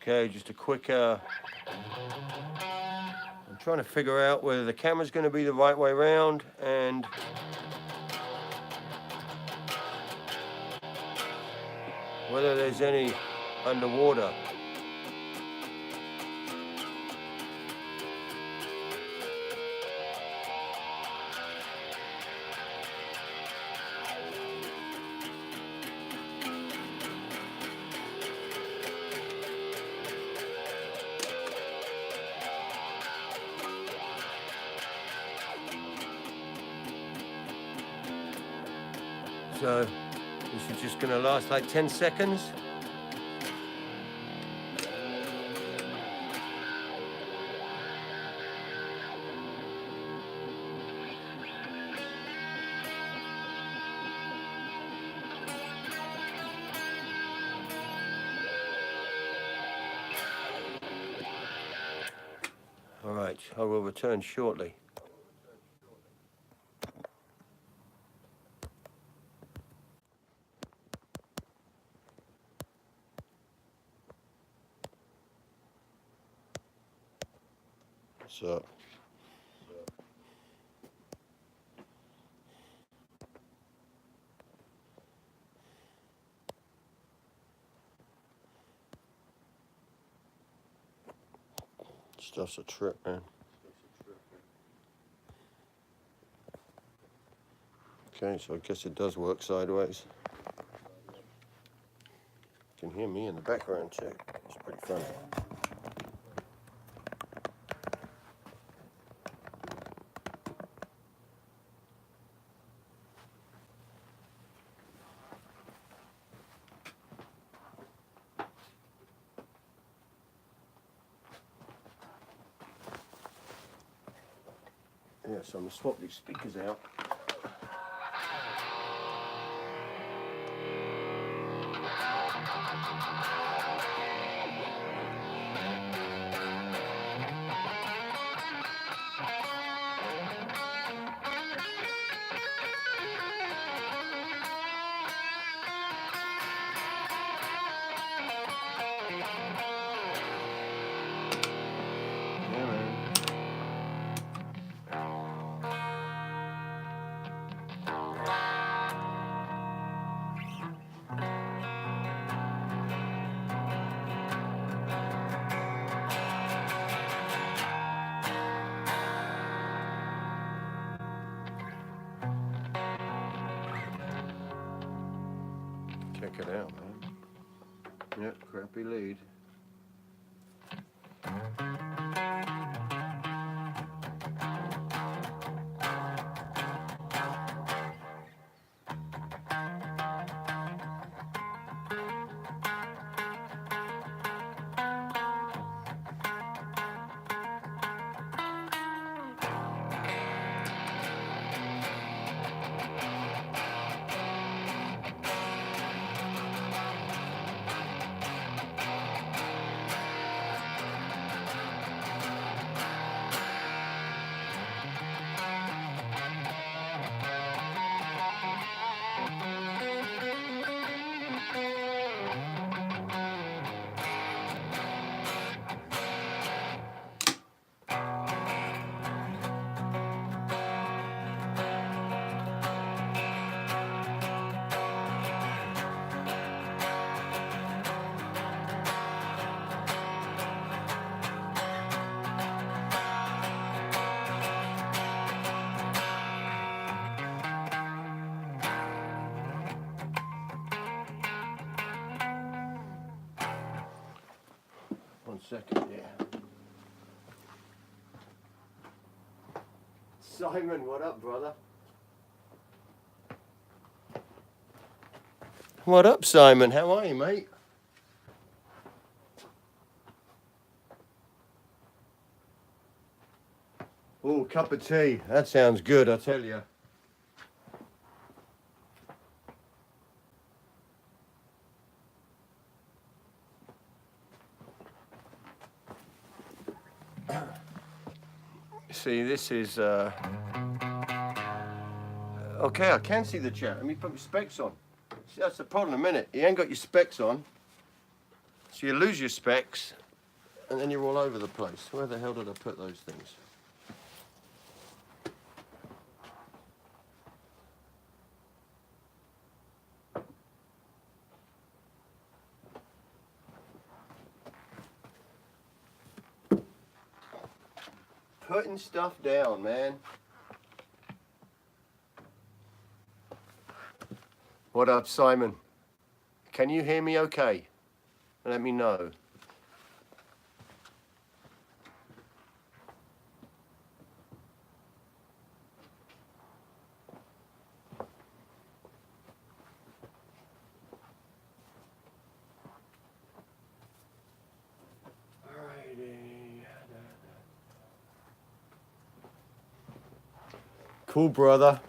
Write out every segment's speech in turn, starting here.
Okay, just a quick, I'm trying to figure out whether the camera's going to be the right way around and whether there's any underwater. So this is just going to last like 10 seconds. All right, I will return shortly. So. Stuff's a trip, man. Okay, so I guess it does work sideways. You can hear me in the background too. It's pretty funny. Yeah, so I'm going to swap these speakers out. Yeah, man. Check it out, man. Yep, crappy lead. One second, yeah. Simon, what up, brother? What up, Simon? How are you, mate? Oh, cup of tea. That sounds good, I tell you. See, this is okay, I can see the chat. Let me put my specs on. See, that's the problem, isn't it? You ain't got your specs on, so you lose your specs, and then you're all over the place. Where the hell did I put those things? Putting stuff down, man. What up, Simon? Can you hear me okay? Let me know. Cool, brother.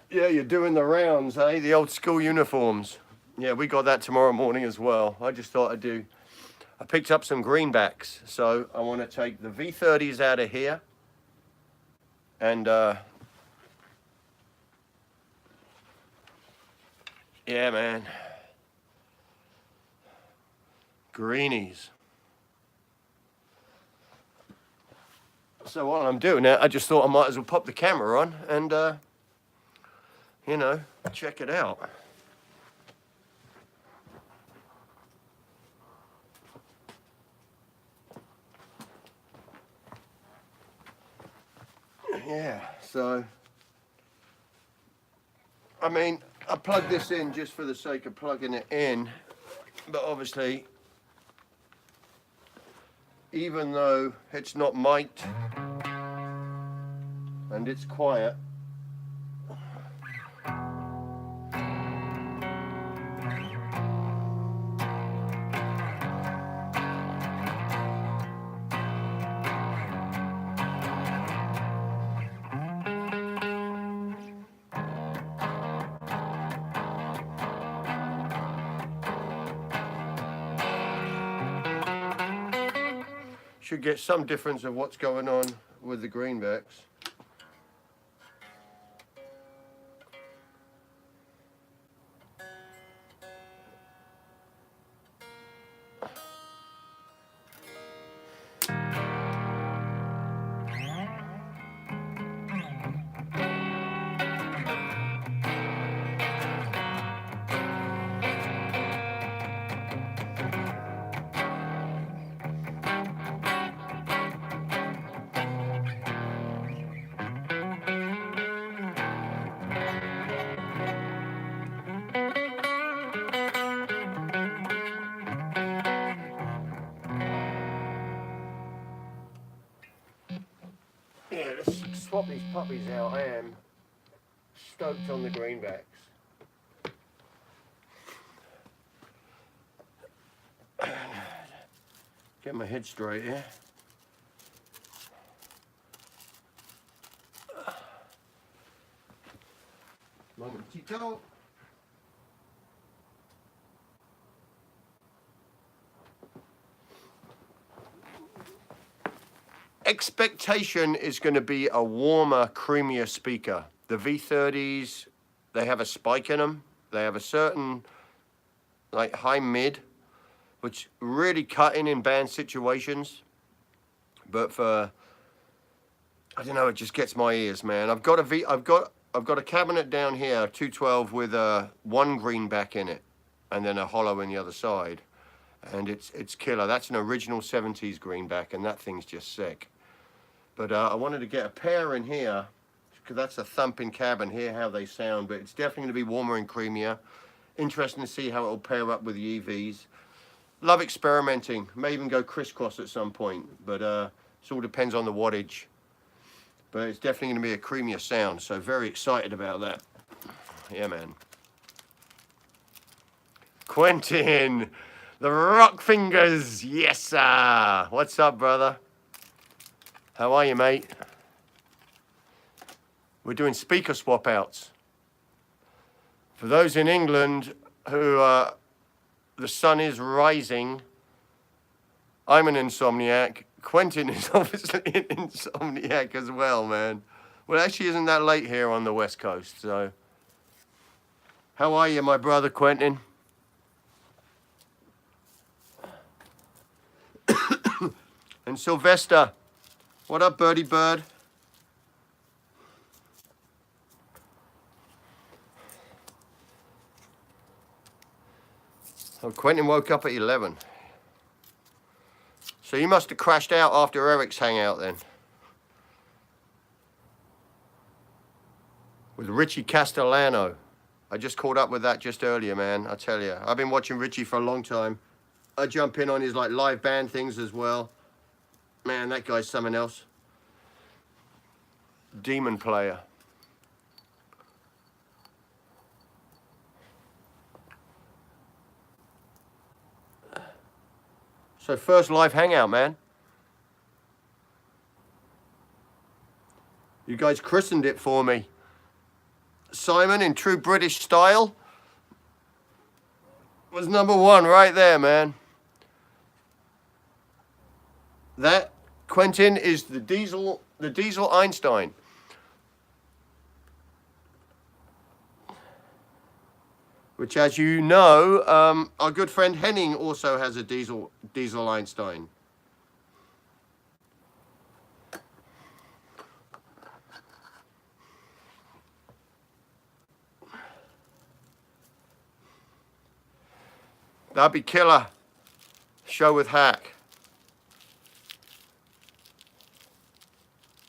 Yeah, you're doing the rounds, eh? The old school uniforms. Yeah, we got that tomorrow morning as well. I just thought I picked up some greenbacks. So I want to take the V30s out of here. And, yeah, man. Greenies. So while I'm doing that, I just thought I might as well pop the camera on and, you know, check it out. Yeah, so, I mean, I plugged this in just for the sake of plugging it in, but obviously, even though it's not mic'd and it's quiet, should get some difference of what's going on with the greenbacks. Yeah, let's swap these puppies out. I am stoked on the greenbacks. Get my head straight here. Momentito. Expectation is going to be a warmer, creamier speaker. The V30s, they have a spike in them. They have a certain, like, high mid, which really cut in band situations. But for, I don't know, it just gets my ears, man. I've got a cabinet down here, 212 with one greenback in it, and then a hollow in the other side, and it's killer. That's an original 70s greenback, and that thing's just sick. But I wanted to get a pair in here, because that's a thumping cabin. Hear how they sound, but it's definitely going to be warmer and creamier. Interesting to see how it'll pair up with the EVs. Love experimenting. May even go crisscross at some point, but it all depends on the wattage. But it's definitely going to be a creamier sound, so very excited about that. Yeah, man. Quentin, the rock fingers, yes sir. What's up, brother? How are you, mate? We're doing speaker swap outs. For those in England who the sun is rising, I'm an insomniac. Quentin is obviously an insomniac as well, man. Well, actually isn't that late here on the West Coast, so. How are you, my brother Quentin? And Sylvester. What up, Birdie Bird? Oh, Quentin woke up at 11. So you must have crashed out after Eric's hangout then. With Richie Castellano. I just caught up with that just earlier, man. I tell you, I've been watching Richie for a long time. I jump in on his like live band things as well. Man, that guy's something else. Demon player. So first live hangout, man. You guys christened it for me. Simon, in true British style, was #1 right there, man. That, Quentin, is the Diesel Einstein. Which, as you know, our good friend Henning also has a Diesel Einstein. That'd be killer. Show with Hack.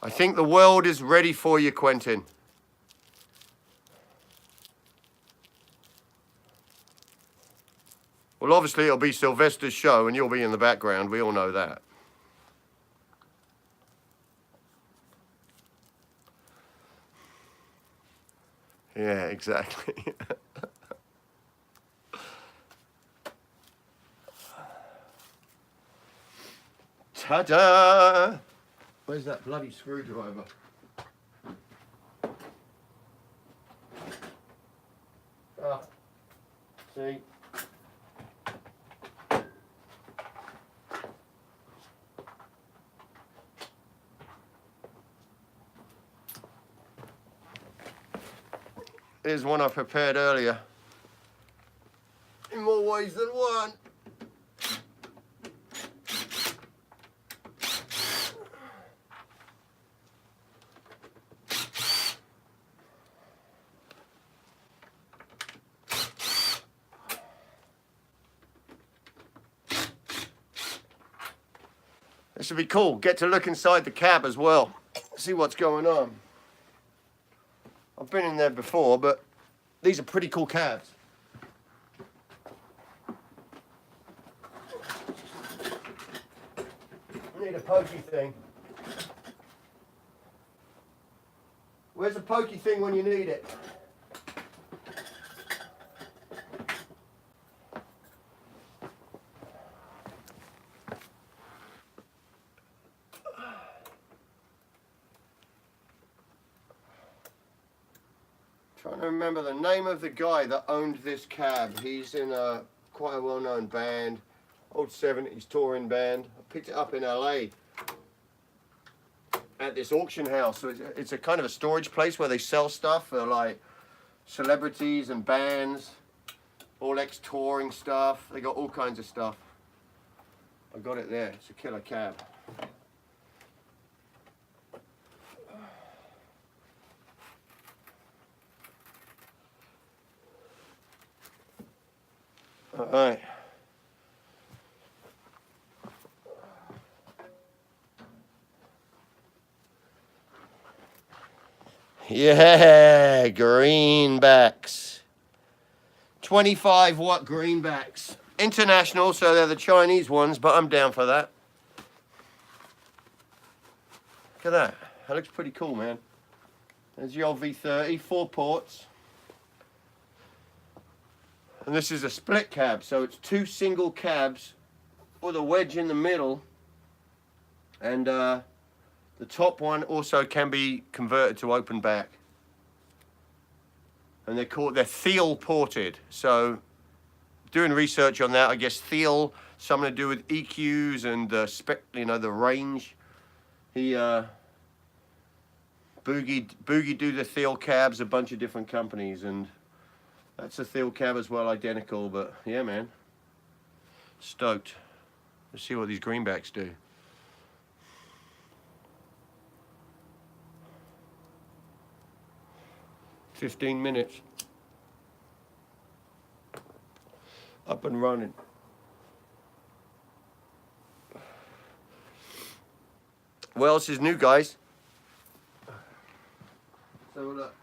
I think the world is ready for you, Quentin. Well, obviously it'll be Sylvester's show and you'll be in the background. We all know that. Yeah, exactly. Ta-da! Where's that bloody screwdriver? Ah, see? Here's one I prepared earlier. In more ways than one. This would be cool. Get to look inside the cab as well. See what's going on. I've been in there before, but these are pretty cool cabs. I need a pokey thing. Where's the pokey thing when you need it? Trying to remember the name of the guy that owned this cab. He's in quite a well-known band, old 70s touring band. I picked it up in LA at this auction house. So it's a kind of a storage place where they sell stuff for like celebrities and bands, all ex-touring stuff. They got all kinds of stuff. I got it there. It's a killer cab. All right. Yeah, greenbacks. 25 watt greenbacks. International, so they're the Chinese ones, but I'm down for that. Look at that. That looks pretty cool, man. There's the old V30, 4 ports. And this is a split cab, so it's 2 single cabs with a wedge in the middle. And the top one also can be converted to open back. And they're Thiel ported. So doing research on that, I guess Thiel, something to do with EQs and the range. He Boogie do the Thiel cabs, a bunch of different companies, and That's a Thiel cab as well, identical, but yeah, man. Stoked. Let's see what these Greenbacks do. "15 minutes. Up and running. What else is new, guys? So look.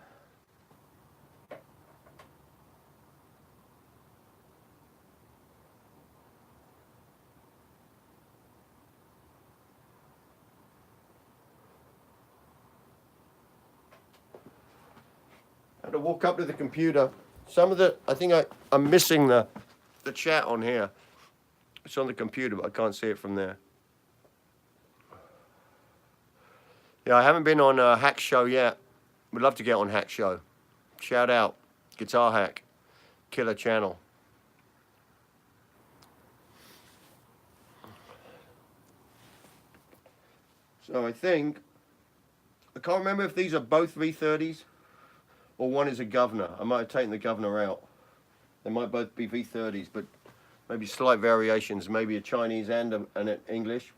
I had to walk up to the computer. Some of the, I think I'm missing the chat on here. It's on the computer, but I can't see it from there. Yeah, I haven't been on Hack Show yet. Would love to get on Hack Show. Shout out, Guitar Hack, killer channel. So I think, I can't remember if these are both V30s or one is a Governor. I might have taken the Governor out. They might both be V30s, but maybe slight variations, maybe a Chinese and an English.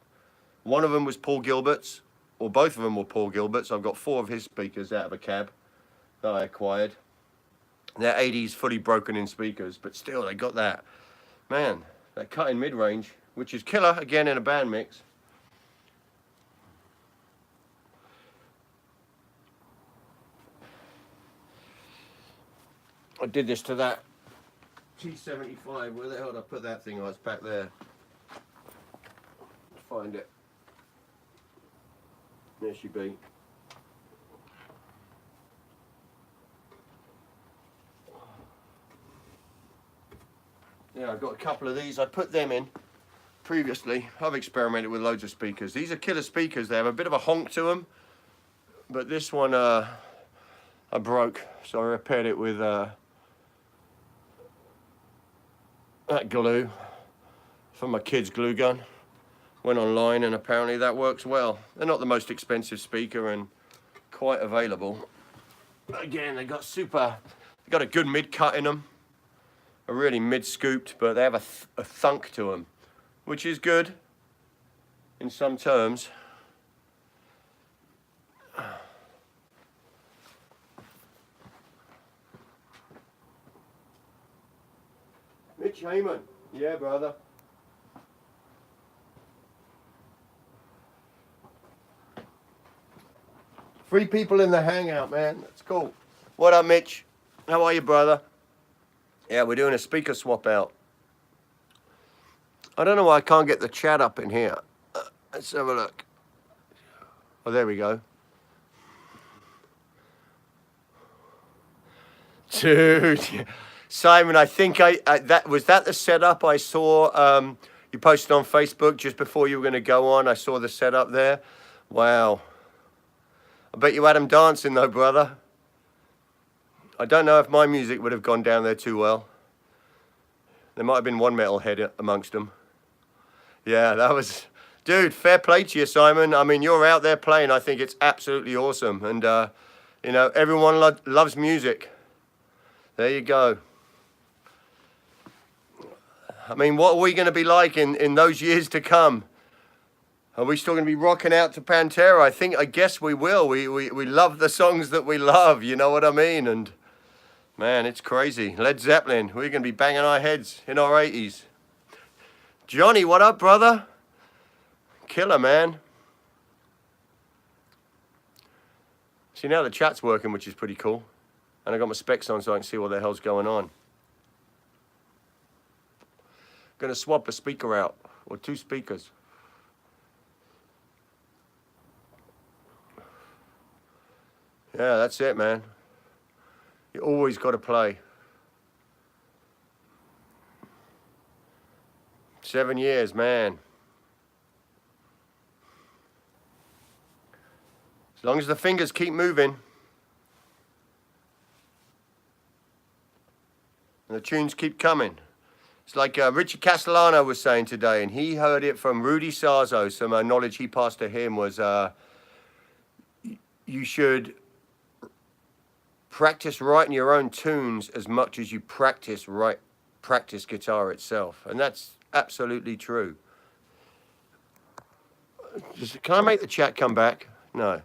One of them was Paul Gilbert's, or both of them were Paul Gilbert's. I've got 4 of his speakers out of a cab that I acquired. They're 80s, fully broken in speakers, but still they got that, man, that cut in mid-range, which is killer, again in a band mix. I did this to that T75. Where the hell did I put that thing? Oh, it's back there. Let's find it. There she be. Yeah, I've got a couple of these. I put them in previously. I've experimented with loads of speakers. These are killer speakers. They have a bit of a honk to them, but this one I broke, so I repaired it with that glue from my kid's glue gun. Went online and apparently that works well. They're not the most expensive speaker and quite available. Again, they got a good mid cut in them. A really mid scooped, but they have a thunk to them, which is good in some terms. Mitch Heyman, yeah, brother. Three people in the hangout, man. That's cool. What up, Mitch? How are you, brother? Yeah, we're doing a speaker swap out. I don't know why I can't get the chat up in here. Let's have a look. Oh, there we go. Dude, Simon, I think that was the setup I saw. You posted on Facebook just before you were going to go on. I saw the setup there. Wow. I bet you had them dancing though, brother. I don't know if my music would have gone down there too well. There might have been one metalhead amongst them. Yeah, that was... Dude, fair play to you, Simon. I mean, you're out there playing. I think it's absolutely awesome. And, you know, everyone loves music. There you go. I mean, what are we going to be like in those years to come? Are we still going to be rocking out to Pantera? I guess we will. We love the songs that we love, you know what I mean? And, man, it's crazy. Led Zeppelin, we're going to be banging our heads in our 80s. Johnny, what up, brother? Killer, man. See, now the chat's working, which is pretty cool. And I got my specs on so I can see what the hell's going on. Gonna swap a speaker out, or 2 speakers. Yeah, that's it, man. You always got to play. 7 years, man. As long as the fingers keep moving and the tunes keep coming. It's like Richie Castellano was saying today, and he heard it from Rudy Sarzo. Some knowledge he passed to him was you should practice writing your own tunes as much as you practice guitar itself, and that's absolutely true. Can I make the chat come back? No.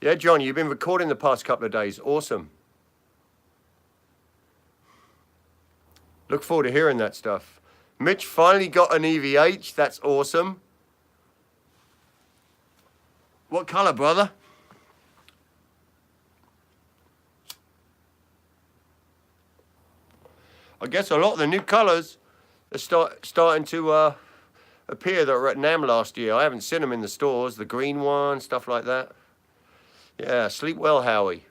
Yeah, Johnny, you've been recording the past couple of days. Awesome. Look forward to hearing that stuff. Mitch finally got an EVH. That's awesome. What color, brother? I guess a lot of the new colors are starting to appear that were at NAMM last year. I haven't seen them in the stores. The green one, stuff like that. Yeah, sleep well, Howie.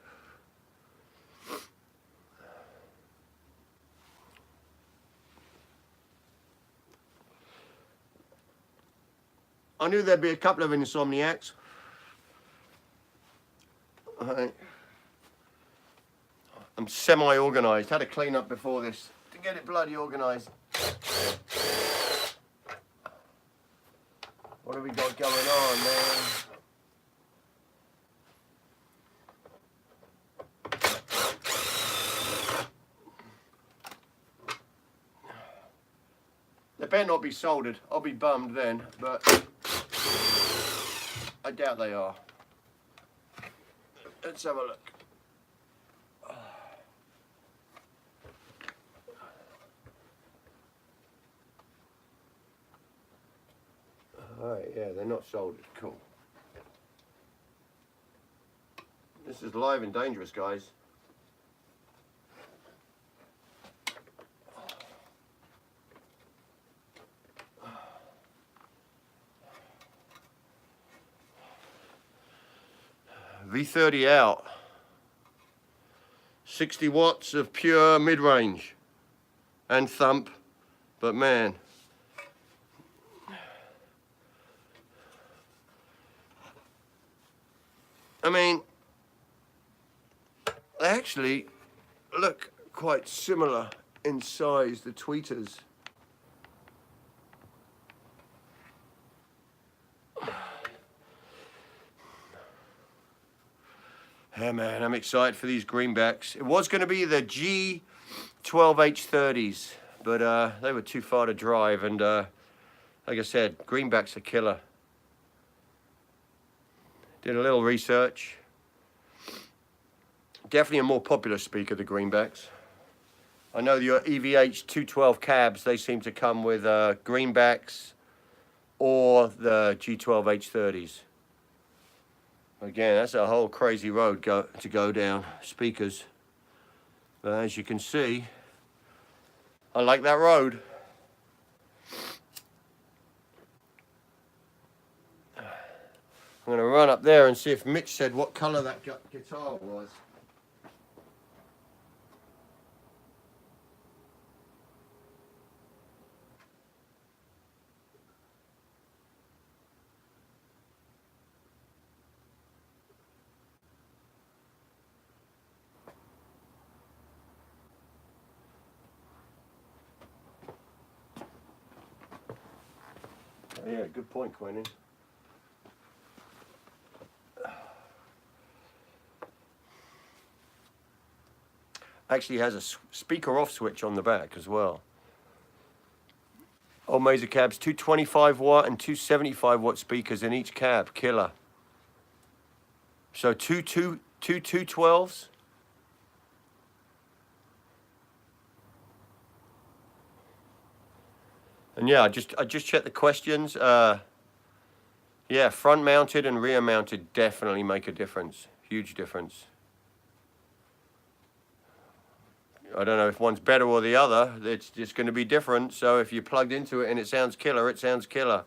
I knew there'd be a couple of Insomniacs. I'm semi-organized. Had to clean up before this to get it bloody organized. What have we got going on, man? They better not be soldered. I'll be bummed then, but I doubt they are. Let's have a look. Alright, yeah, they're not soldered. Cool. This is live and dangerous, guys. V30 out. 60 watts of pure mid-range and thump, but man, I mean, they actually look quite similar in size, the tweeters. Yeah, man, I'm excited for these Greenbacks. It was going to be the G12H30s, but they were too far to drive, and like I said, Greenback's a killer. Did a little research. Definitely a more popular speaker, the Greenbacks. I know your EVH 212 cabs, they seem to come with Greenbacks or the G12H30s. Again, that's a whole crazy road to go down, speakers. But as you can see, I like that road. I'm going to run up there and see if Mitch said what color that guitar was. Oh, yeah, good point, Quentin. Actually has a speaker off switch on the back as well. Old Mazer cabs, 225 watt and 275 watt speakers in each cab, killer. So two 212s. And yeah, I just checked the questions. Yeah, front mounted and rear mounted definitely make a difference. Huge difference. I don't know if one's better or the other. It's just going to be different. So if you plugged into it and it sounds killer, it sounds killer.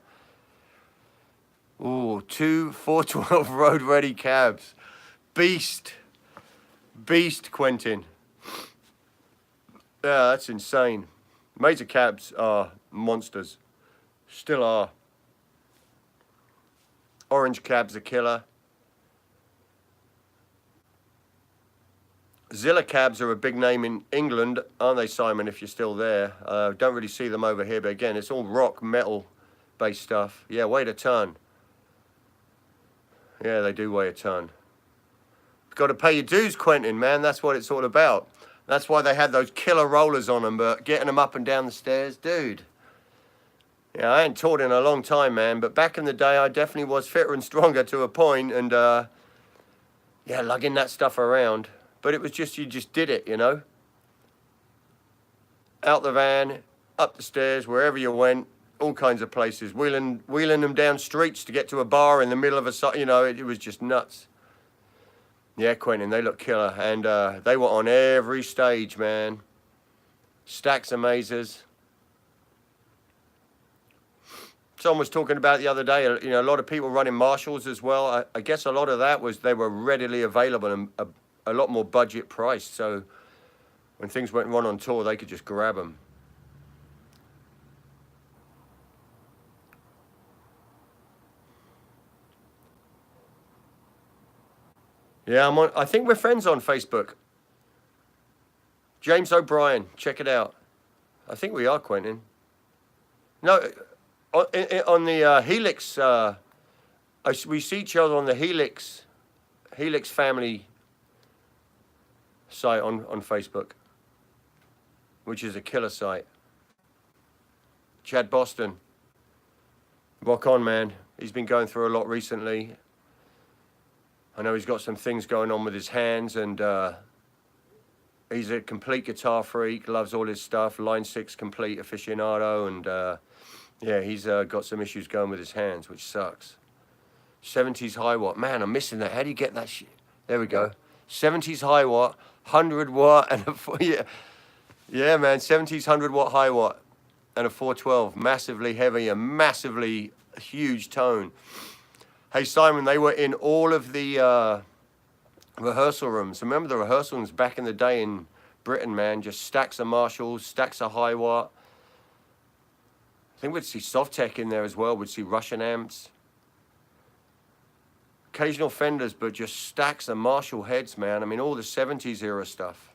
Ooh, 2 412 road ready cabs. Beast. Beast, Quentin. Yeah, that's insane. Mazer cabs are monsters. Still are. Orange cabs are killer. Zilla cabs are a big name in England, aren't they, Simon, if you're still there? Don't really see them over here, but again, it's all rock, metal-based stuff. Yeah, weighed a ton. Yeah, they do weigh a ton. got to pay your dues, Quentin, man. That's what it's all about. That's why they had those killer rollers on them, but getting them up and down the stairs, dude. Yeah, I ain't taught in a long time, man. But back in the day, I definitely was fitter and stronger to a point, and yeah, lugging that stuff around. But it was just, you just did it, you know. Out the van, up the stairs, wherever you went, all kinds of places, wheeling them down streets to get to a bar in the middle of a, you know, it was just nuts. Yeah, Quentin, they look killer, and they were on every stage, man. Stacks of mazes. Someone was talking about it the other day, you know, a lot of people running Marshalls as well. I guess a lot of that was they were readily available and a lot more budget priced, so when things went wrong on tour, they could just grab them. Yeah, I think we're friends on Facebook. James O'Brien, check it out. I think we are, Quentin. No, on the Helix, we see each other on the Helix family site on Facebook, which is a killer site. Chad Boston, rock on, man. He's been going through a lot recently. I know he's got some things going on with his hands, and he's a complete guitar freak, loves all his stuff, Line 6 complete aficionado, and yeah, he's got some issues going with his hands, which sucks. 70s high watt. Man, I'm missing that. How do you get that shit? There we go. 70s high watt, 100 watt, and yeah, man, 70s 100 watt high watt, and a 412. Massively heavy, a massively huge tone. Hey, Simon, they were in all of the rehearsal rooms. Remember the rehearsal rooms back in the day in Britain, man? Just stacks of Marshalls, stacks of high watt. I think we'd see Sovtek in there as well. We'd see Russian amps. Occasional Fenders, but just stacks of Marshall heads, man. I mean, all the 70s era stuff.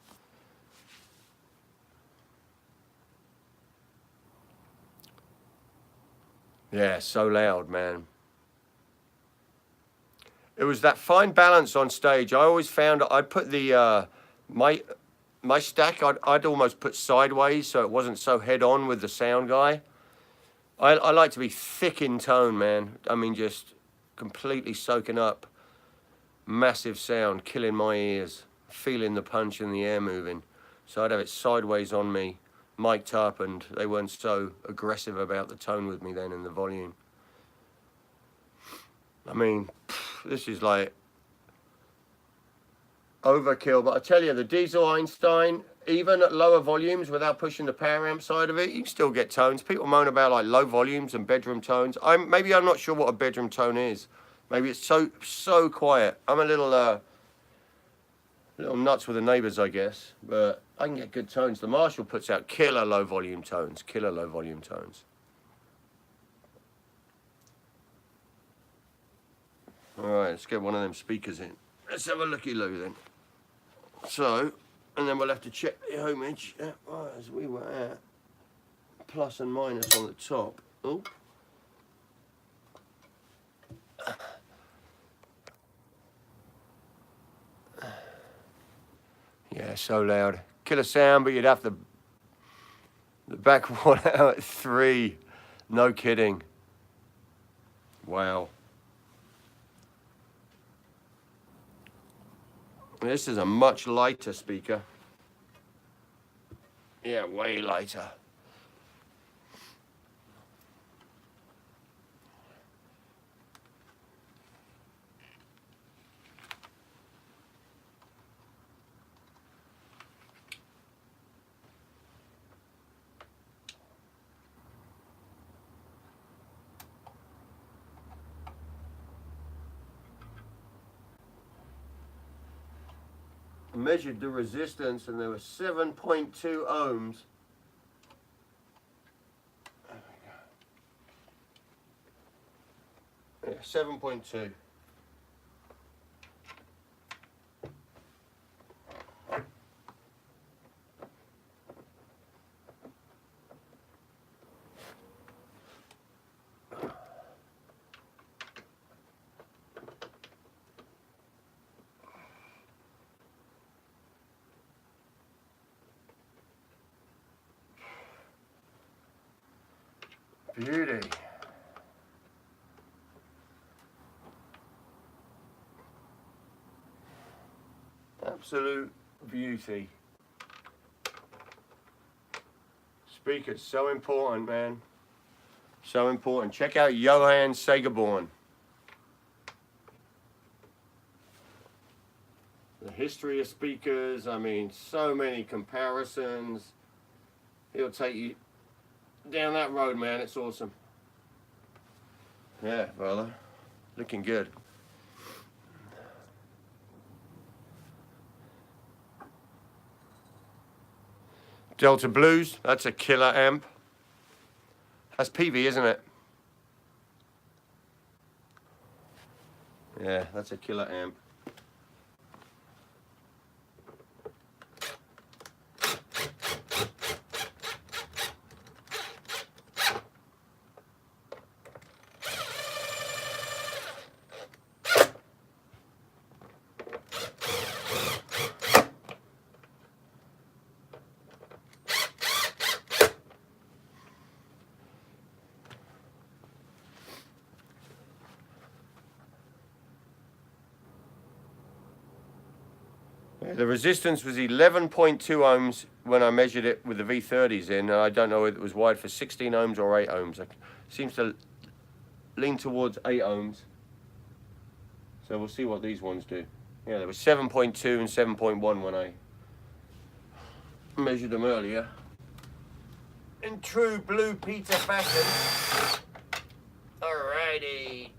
Yeah, so loud, man. It was that fine balance on stage. I always found I'd put the my stack I'd almost put sideways so it wasn't so head on with the sound guy. I like to be thick in tone, man. I mean, just completely soaking up massive sound, killing my ears, feeling the punch and the air moving. So I'd have it sideways on me, mic'd up, and they weren't so aggressive about the tone with me then and the volume. I mean, this is like overkill, but I tell you, the Diesel Einstein, even at lower volumes without pushing the power amp side of it, you can still get tones. People moan about like low volumes and bedroom tones. Maybe I'm not sure what a bedroom tone is. Maybe it's so quiet. I'm a little nuts with the neighbors, I guess, but I can get good tones. The Marshall puts out killer low volume tones, killer low volume tones. All right, let's get one of them speakers in. Let's have a looky-loo then. So, and then we'll have to check the ohmage as we were at. Plus and minus on the top. Oh. Yeah, so loud. Killer sound, but you'd have the back one out at 3. No kidding. Wow. This is a much lighter speaker. Yeah, way lighter. Measured the resistance and there was 7.2 ohms. Yeah, 7.2. Beauty. Absolute beauty. Speakers, so important, man. So important. Check out Johann Segerborn. The history of speakers, I mean, so many comparisons. He'll take you down that road, man. It's awesome. Yeah, brother. Looking good. Delta Blues, that's a killer amp. That's PV, isn't it? Yeah, that's a killer amp. The resistance was 11.2 ohms when I measured it with the V30s in, and I don't know if it was wired for 16 ohms or 8 ohms. It seems to lean towards 8 ohms. So we'll see what these ones do. Yeah, there was 7.2 and 7.1 when I measured them earlier. In true Blue Peter fashion. Alrighty.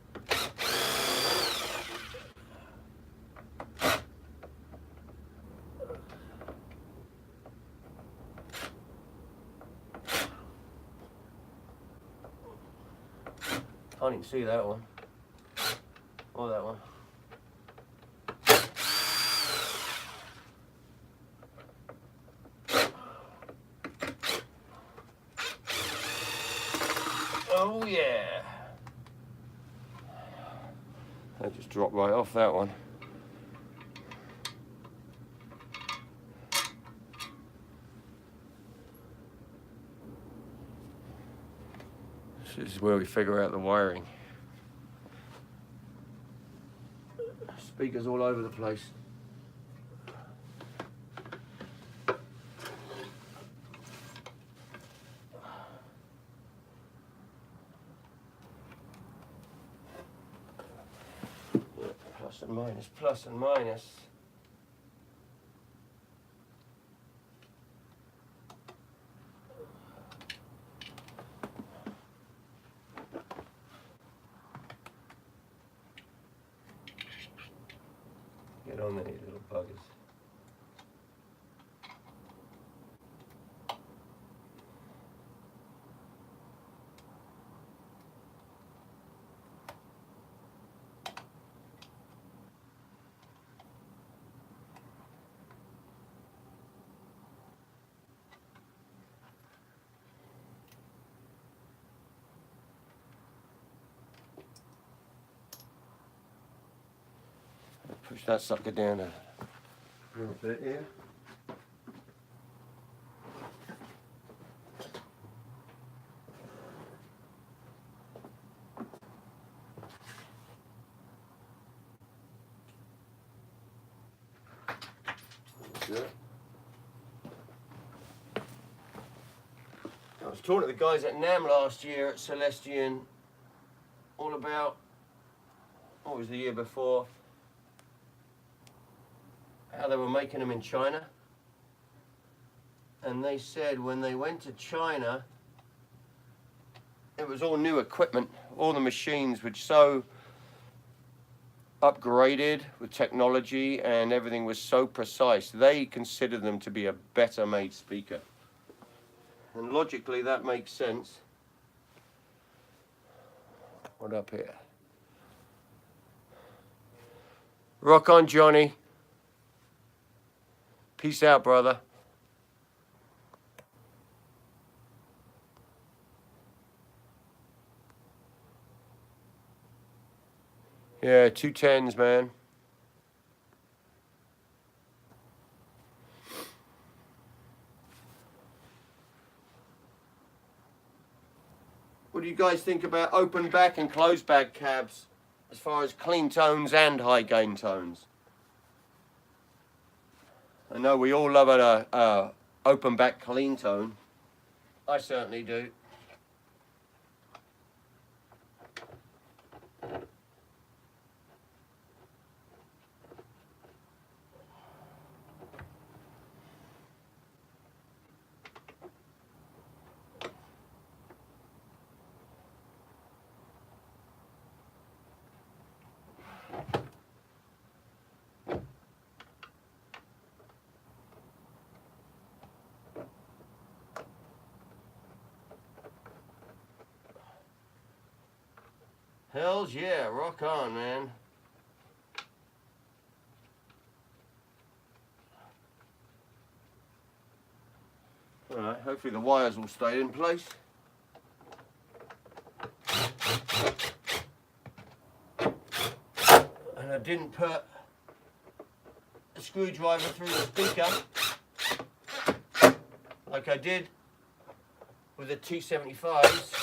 Can't even see that one. Or that one. Oh yeah. I just dropped right off that one. This is where we figure out the wiring. Speakers all over the place. Plus and minus, plus and minus. Get on there, you little buggers. Push that sucker down a little bit here. Good. I was talking to the guys at NAM last year at Celestian all about, what was the year before, how they were making them in China. And they said when they went to China, it was all new equipment. All the machines were so upgraded with technology and everything was so precise. They considered them to be a better made speaker. And logically that makes sense. What up here? Rock on, Johnny. Peace out, brother. Yeah, 210s, man. What do you guys think about open back and closed back cabs as far as clean tones and high gain tones? I know we all love a open back clean tone. I certainly do. Hells yeah, rock on, man. Alright, hopefully the wires will stay in place. And I didn't put a screwdriver through the speaker like I did with the T75s.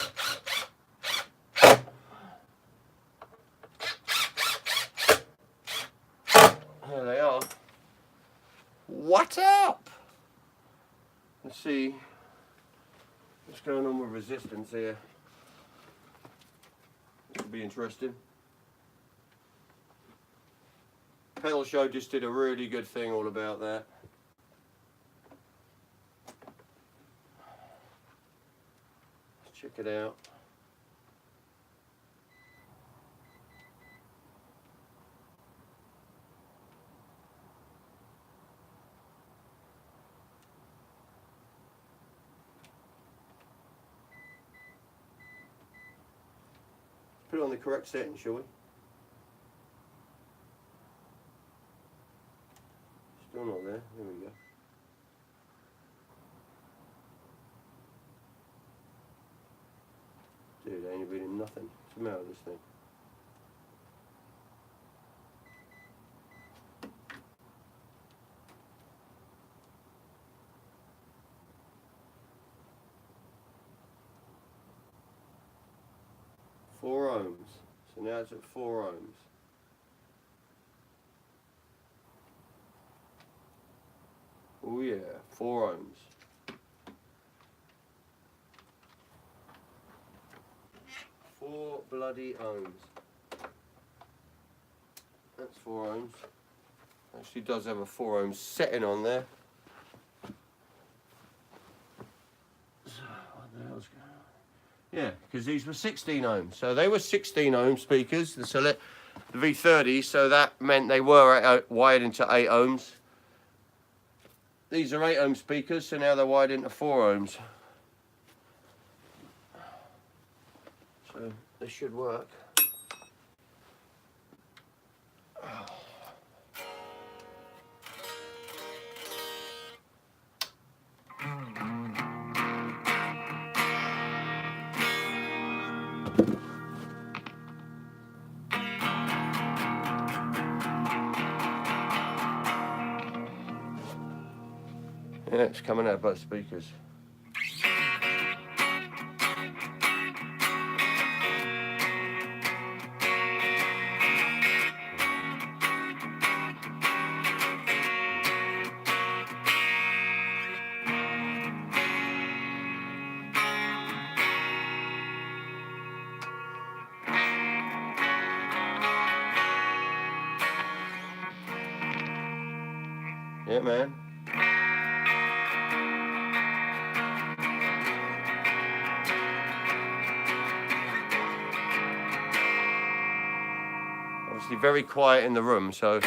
There they are. What up? Let's see what's going on with resistance here. This will be interesting. Pedal Show just did a really good thing all about that. Let's check it out. Put it on the correct setting, shall we? Still not there. There we go. Dude, I ain't reading nothing. What's the matter with this thing? Four ohms. So now it's at 4 ohms. Oh yeah, 4 ohms. 4 bloody ohms. That's 4 ohms. Actually does have a 4 ohms setting on there. So what the hell's going on? Yeah, because these were 16 ohms. So they were 16 ohm speakers, the V30, so that meant they were wired into 8 ohms. These are 8 ohm speakers, so now they're wired into 4 ohms. So they should work. Yeah, it's coming out of both speakers. Yeah, man. Obviously very quiet in the room, so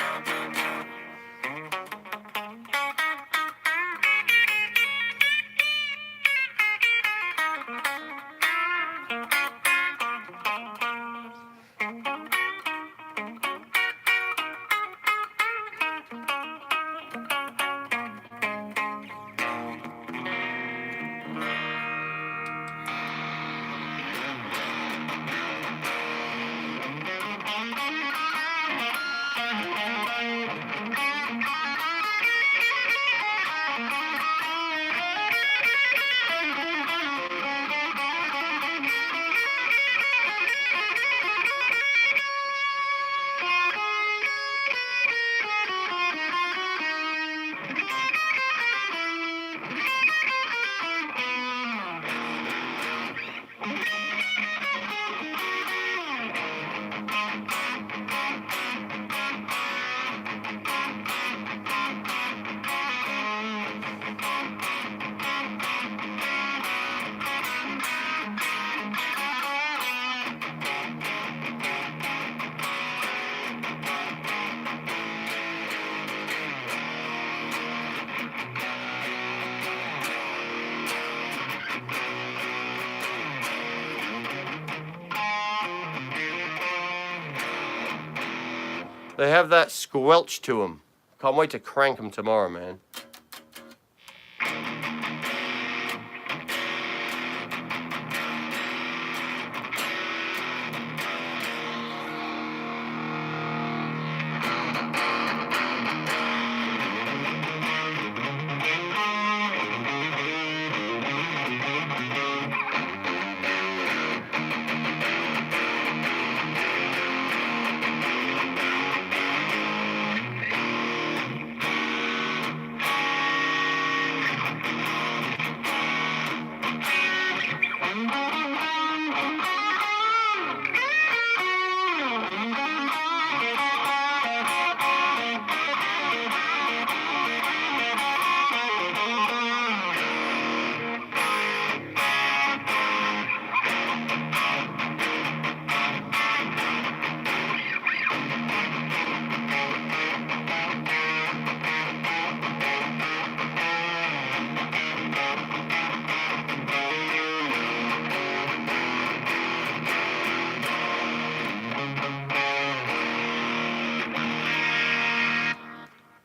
They have that squelch to them. Can't wait to crank them tomorrow, man.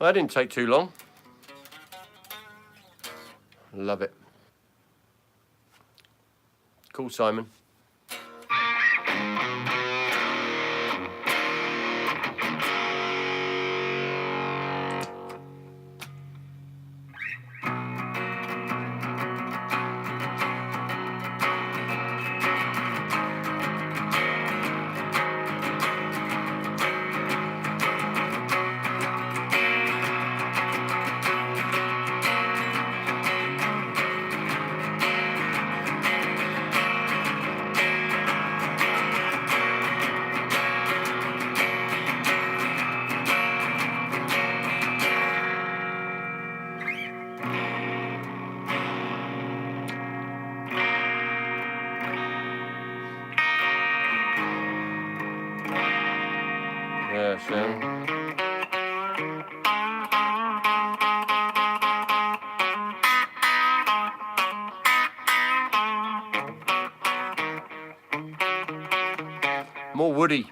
Well, that didn't take too long. Love it. Cool, Simon. Yeah, Sam. More woody.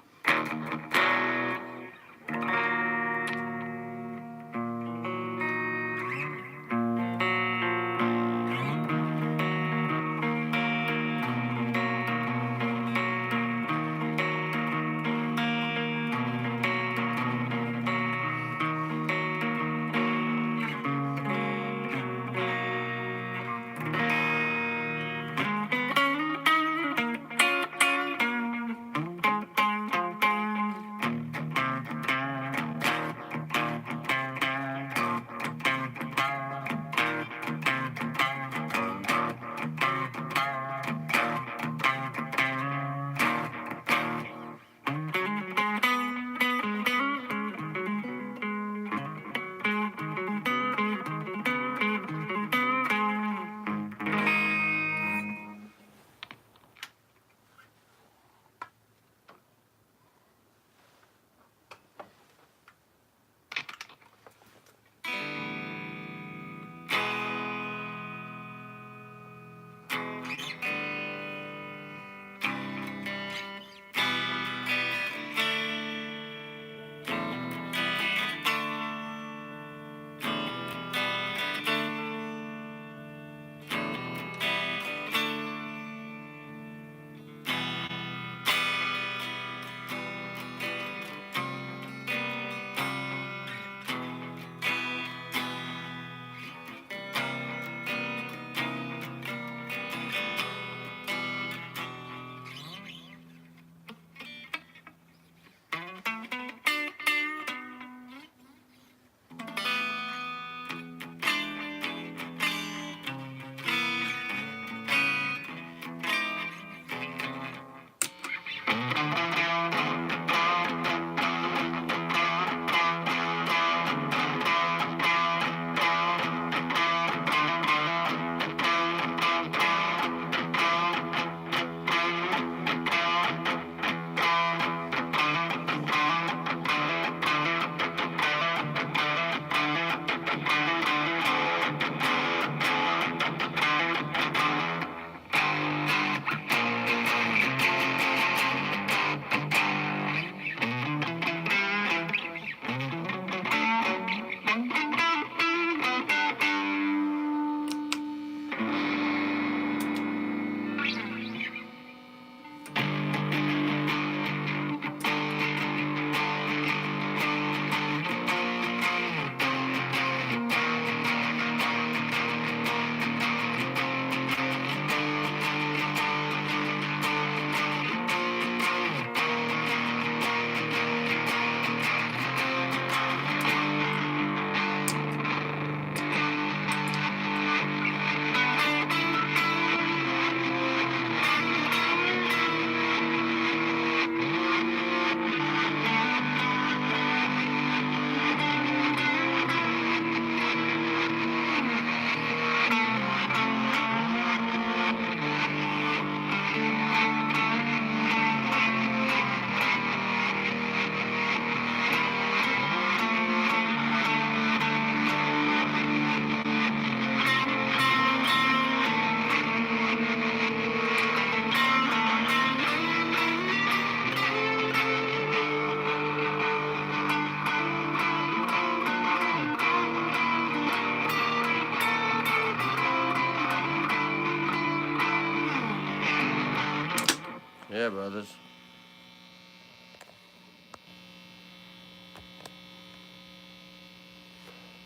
Yeah, brothers.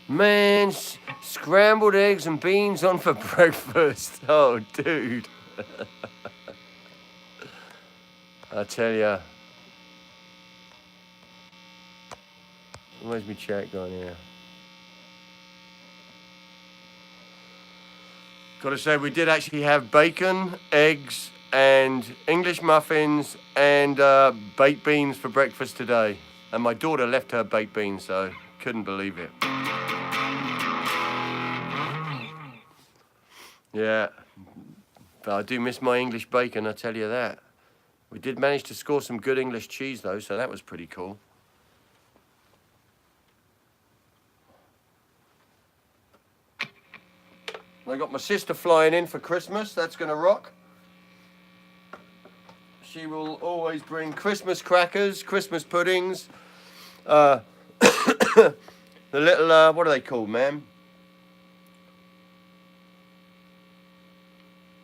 Man, scrambled eggs and beans on for breakfast. Oh, dude. I tell ya. Where's my chat gone here? Gotta say, we did actually have bacon, eggs, and English muffins and baked beans for breakfast today. And my daughter left her baked beans, so couldn't believe it. Yeah, but I do miss my English bacon, I tell you that. We did manage to score some good English cheese, though, so that was pretty cool. I got my sister flying in for Christmas. That's going to rock. She will always bring Christmas crackers, Christmas puddings. The little, what are they called, man?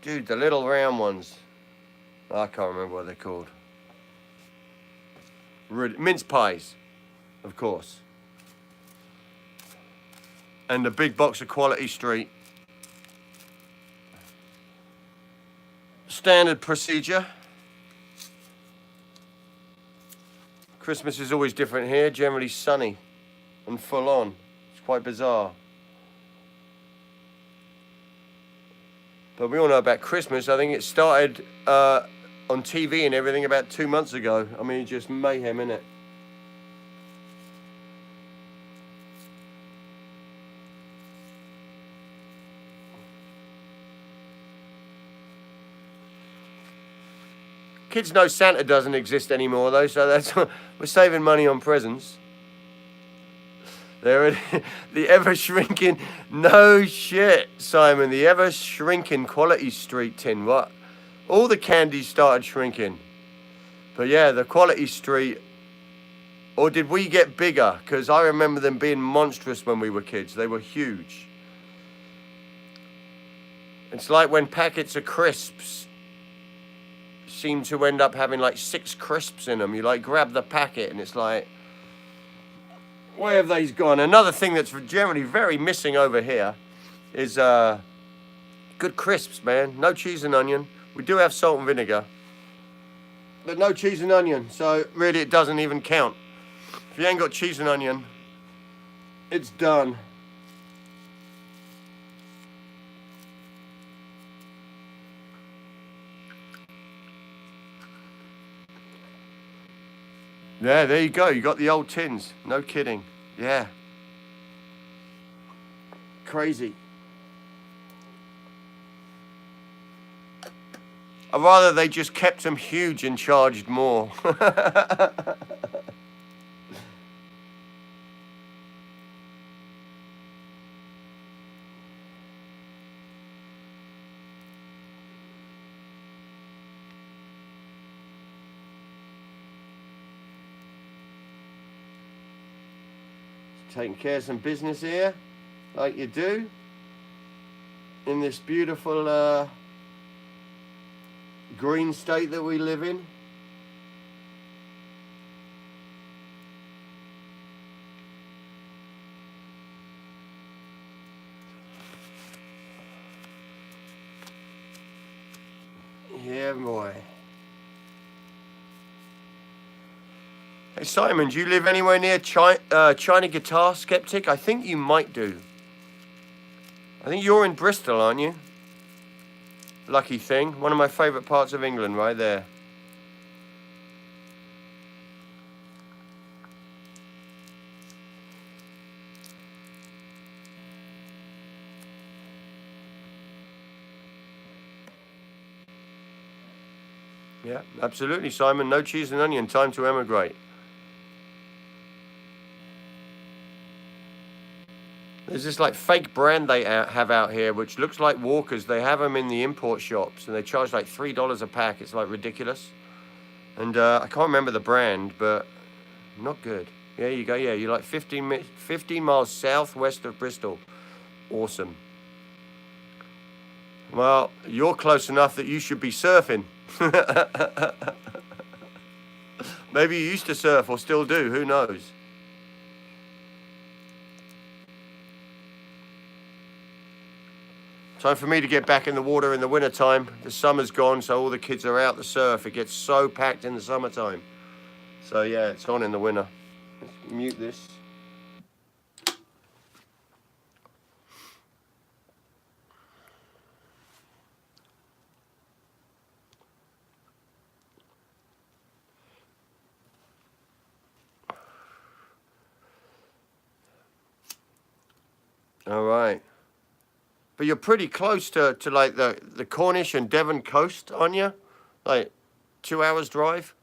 Dude, the little round ones. I can't remember what they're called. Mince pies, of course. And a big box of Quality Street. Standard procedure. Christmas is always different here, generally sunny and full on. It's quite bizarre. But we all know about Christmas. I think it started on TV and everything about 2 months ago. I mean, it's just mayhem, isn't it? Kids know Santa doesn't exist anymore, though, so that's we're saving money on presents. There, the ever-shrinking, no shit, Simon, the ever-shrinking Quality Street tin. What? All the candies started shrinking. But yeah, the Quality Street, or did we get bigger? Because I remember them being monstrous when we were kids. They were huge. It's like when packets of crisps seem to end up having like 6 crisps in them. You like grab the packet and it's like, where have these gone? Another thing that's generally very missing over here is good crisps, man. No cheese and onion. We do have salt and vinegar, but no cheese and onion. So really it doesn't even count. If you ain't got cheese and onion, it's done. Yeah, there you go. You got the old tins. No kidding. Yeah. Crazy. I'd rather they just kept them huge and charged more. Taking care of some business here, like you do, in this beautiful green state that we live in. Yeah, boy. Hey Simon, do you live anywhere near China Guitar Skeptic? I think you might do. I think you're in Bristol, aren't you? Lucky thing. One of my favourite parts of England, right there. Yeah, absolutely, Simon. No cheese and onion. Time to emigrate. There's this like fake brand they have out here, which looks like Walkers. They have them in the import shops, and they charge like $3 a pack. It's like ridiculous. And I can't remember the brand, but not good. There you go. Yeah, you're like 15 miles southwest of Bristol. Awesome. Well, you're close enough that you should be surfing. Maybe you used to surf or still do, who knows? Time for me to get back in the water in the wintertime. The summer's gone, so all the kids are out to surf. It gets so packed in the summertime. So yeah, it's on in the winter. Let's mute this. All right. But you're pretty close to like the Cornish and Devon coast, aren't you? Like 2 hours drive?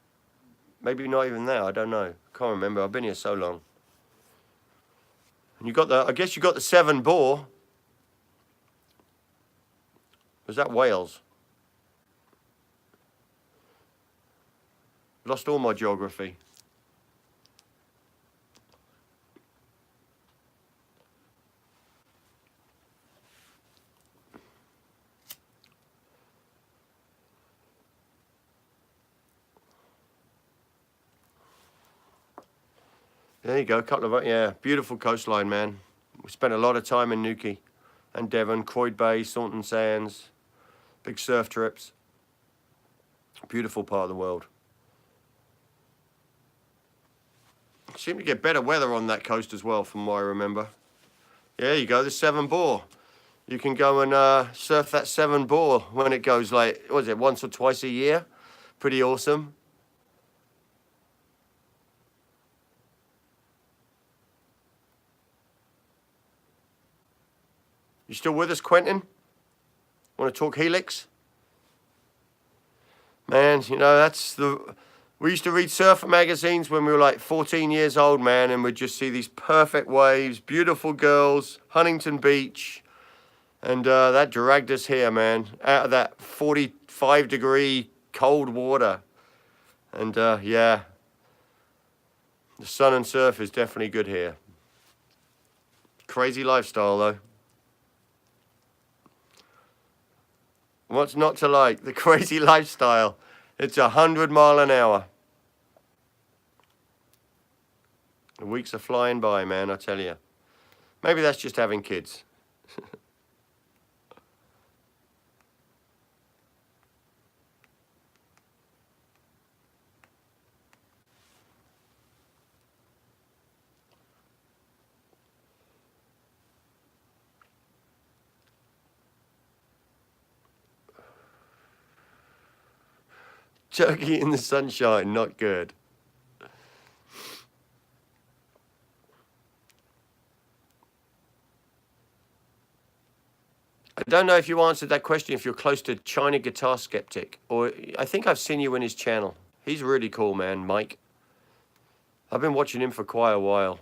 Maybe not even that, I don't know. Can't remember, I've been here so long. And you got I guess you got the Severn Bore. Was that Wales? Lost all my geography. There you go, a couple of, yeah, beautiful coastline, man. We spent a lot of time in Newquay and Devon, Croyd Bay, Saunton Sands, big surf trips. Beautiful part of the world. Seem to get better weather on that coast as well, from what I remember. Yeah, there you go, the Severn Bore. You can go and surf that Severn Bore when it goes like, what is it, once or twice a year? Pretty awesome. You still with us, Quentin? Want to talk Helix? Man, you know, we used to read surfer magazines when we were like 14 years old, man, and we'd just see these perfect waves, beautiful girls, Huntington Beach, and that dragged us here, man, out of that 45-degree cold water. And yeah, the sun and surf is definitely good here. Crazy lifestyle, though. What's not to like? The crazy lifestyle. It's 100 miles an hour. The weeks are flying by, man, I tell you. Maybe that's just having kids. Turkey in the sunshine, not good. I don't know if you answered that question, if you're close to China Guitar Skeptic, or I think I've seen you in his channel. He's really cool, man, Mike. I've been watching him for quite a while.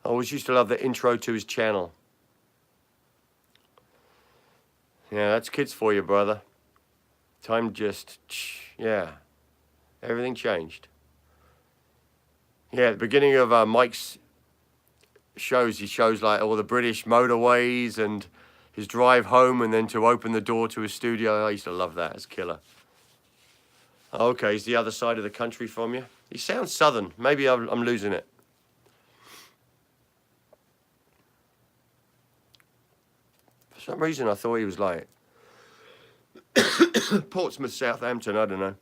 I always used to love the intro to his channel. Yeah, that's kids for you, brother. Time just, yeah, everything changed. Yeah, at the beginning of Mike's shows, he shows like all the British motorways and his drive home, and then to open the door to his studio. I used to love that. It's killer. Okay, he's the other side of the country from you. He sounds southern. Maybe I'm losing it. For some reason, I thought he was like Portsmouth, Southampton, I don't know.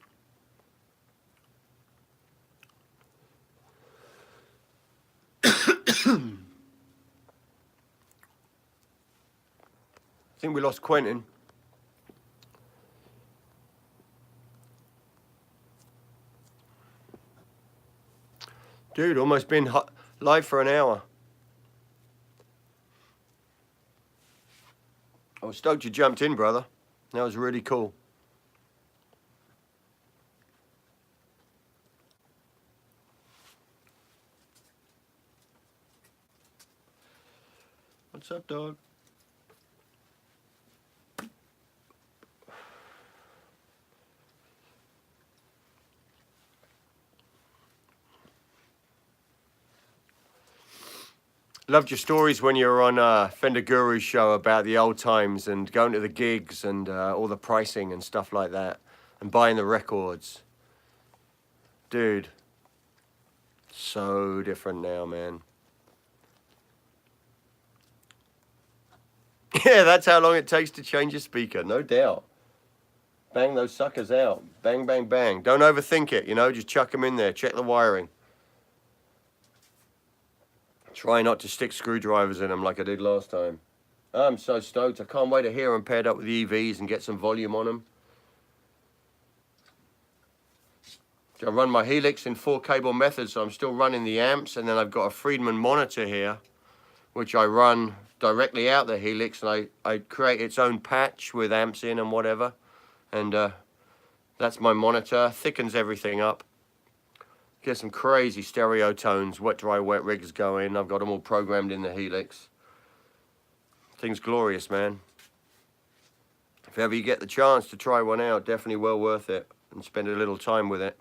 I think we lost Quentin. Dude, almost been live for an hour. I was stoked you jumped in, brother. That was really cool. What's up, dog? Loved your stories when you were on Fender Guru's show about the old times and going to the gigs and all the pricing and stuff like that and buying the records. Dude, so different now, man. Yeah, that's how long it takes to change a speaker, no doubt. Bang those suckers out. Bang, bang, bang. Don't overthink it, you know, just chuck them in there. Check the wiring. Try not to stick screwdrivers in them like I did last time. I'm so stoked. I can't wait to hear them paired up with the EVs and get some volume on them. I run my Helix in 4-cable method, so I'm still running the amps, and then I've got a Friedman monitor here, which I run directly out the Helix, and I create its own patch with amps in and whatever. And that's my monitor, thickens everything up. Get some crazy stereo tones, wet, dry, wet rigs going. I've got them all programmed in the Helix. Thing's glorious, man. If ever you get the chance to try one out, definitely well worth it, and spend a little time with it.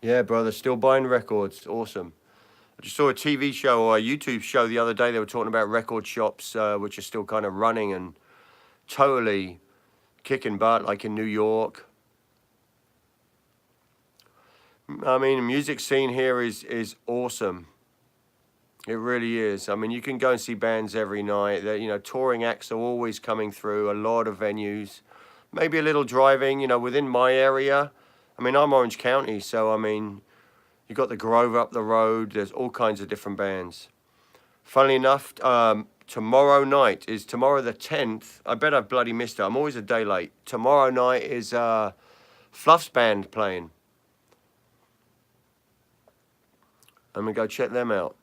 Yeah, brother, still buying records. Awesome. I just saw a TV show or a YouTube show the other day. They were talking about record shops, which are still kind of running and totally kicking butt, like in New York. I mean, the music scene here is awesome. It really is. I mean, you can go and see bands every night. You know, touring acts are always coming through, a lot of venues. Maybe a little driving, you know, within my area. I mean, I'm Orange County, so I mean, you got the Grove up the road. There's all kinds of different bands. Funnily enough, tomorrow night is tomorrow the 10th. I bet I've bloody missed it. I'm always a day late. Tomorrow night is Fluff's band playing. I'm gonna go check them out.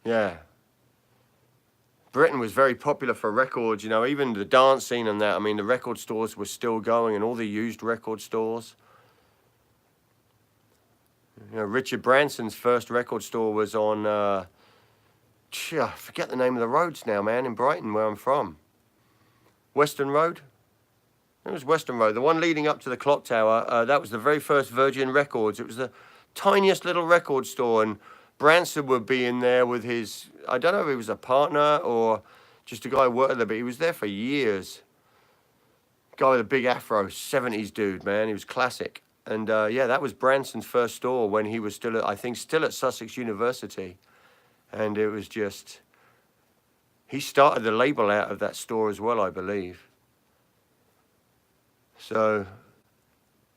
Yeah. Britain was very popular for records, you know, even the dance scene and that. I mean, the record stores were still going and all the used record stores. You know, Richard Branson's first record store was on, I forget the name of the roads now, man, in Brighton, where I'm from. Western Road? It was Western Road. The one leading up to the clock tower, that was the very first Virgin Records. It was the tiniest little record store, and Branson would be in there with his, I don't know if he was a partner or just a guy who worked there, but he was there for years. Guy with a big afro, 70s dude, man. He was classic. And yeah, that was Branson's first store when he was still, I think, still at Sussex University. And it was just, he started the label out of that store as well, I believe. So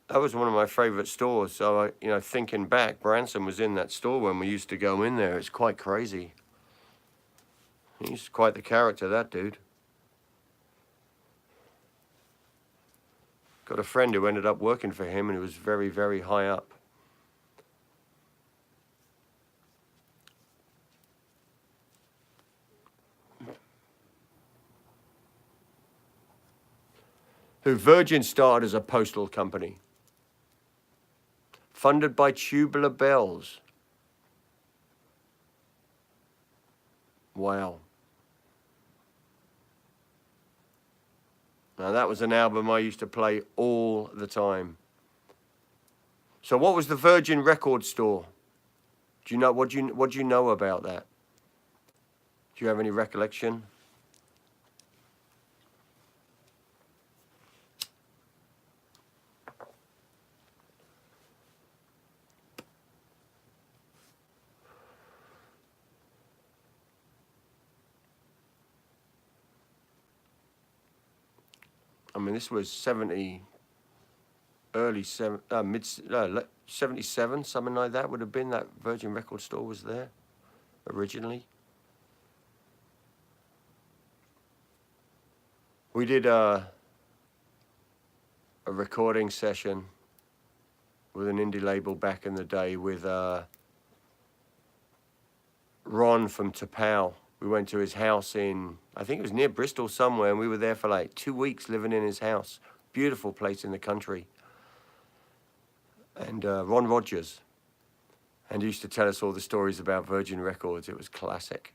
that was one of my favorite stores. So, you know, thinking back, Branson was in that store when we used to go in there. It's quite crazy. He's quite the character, that dude. Got a friend who ended up working for him and he was very, very high up. Who Virgin started as a postal company. Funded by Tubular Bells. Wow. Now that was an album I used to play all the time. So what was the Virgin record store? Do you know what do you know about that? Do you have any recollection? I mean, this was 70, early 77, something like that would have been. That Virgin record store was there originally. We did a recording session with an indie label back in the day with Ron from Tapau. We went to his house in, I think it was near Bristol somewhere, and we were there for like 2 weeks living in his house. Beautiful place in the country. And Ron Rogers. And he used to tell us all the stories about Virgin Records. It was classic.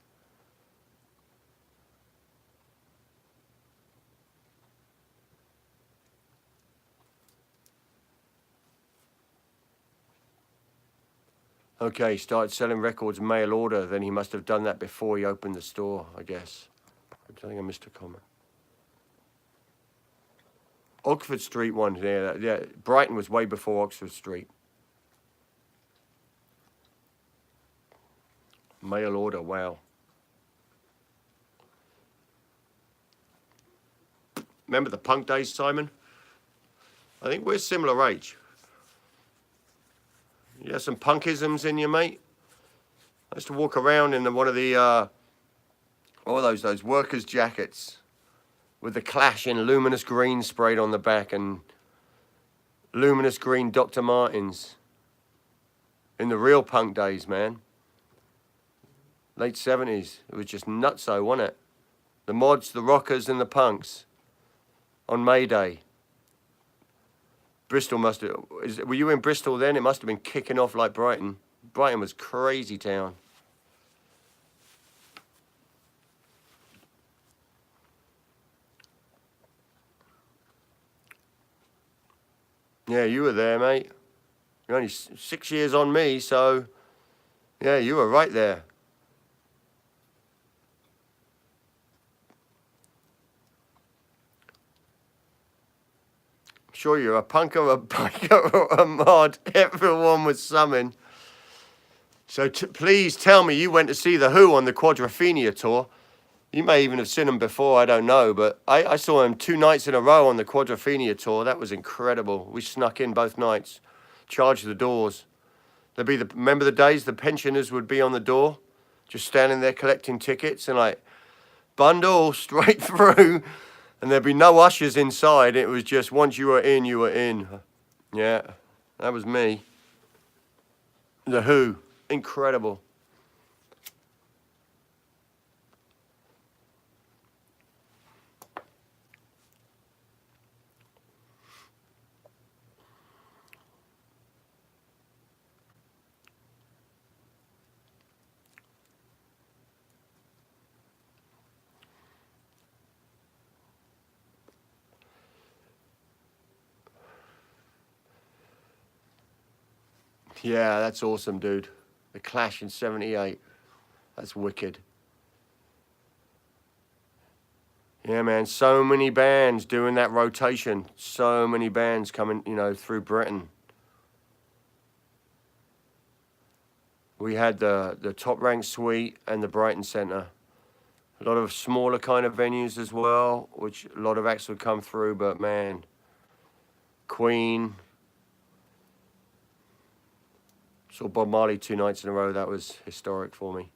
Okay, he started selling records mail order. Then he must have done that before he opened the store, I guess. I think I missed a comment. Oxford Street one, yeah. Brighton was way before Oxford Street. Mail order, wow. Remember the punk days, Simon? I think we're similar age. You have some punkisms in you, mate? I used to walk around in one of the, those workers' jackets with the Clash in luminous green sprayed on the back and luminous green Dr. Martens. In the real punk days, man. Late 70s. It was just nutso, wasn't it? The mods, the rockers, and the punks on May Day. Bristol must have... Were you in Bristol then? It must have been kicking off like Brighton. Brighton was crazy town. Yeah, you were there, mate. You're only 6 years on me, so... Yeah, you were right there. Sure, you're a punker, a biker, or a mod. Everyone was summoned. So please tell me you went to see The Who on the Quadrophenia tour. You may even have seen them before, I don't know. But I saw them 2 nights in a row on the Quadrophenia tour. That was incredible. We snuck in both nights. Charged the doors. There'd be remember the days the pensioners would be on the door? Just standing there collecting tickets and like, bundle straight through. And there'd be no ushers inside. It was just once you were in, you were in. Yeah, that was me. The Who. Incredible. Yeah, that's awesome, dude. The Clash in '78. That's wicked. Yeah, man. So many bands doing that rotation. So many bands coming, through Britain. We had the Top Rank Suite and the Brighton Centre. A lot of smaller kind of venues as well, which a lot of acts would come through, but man, Queen. Saw Bob Marley 2 nights in a row. That was historic for me.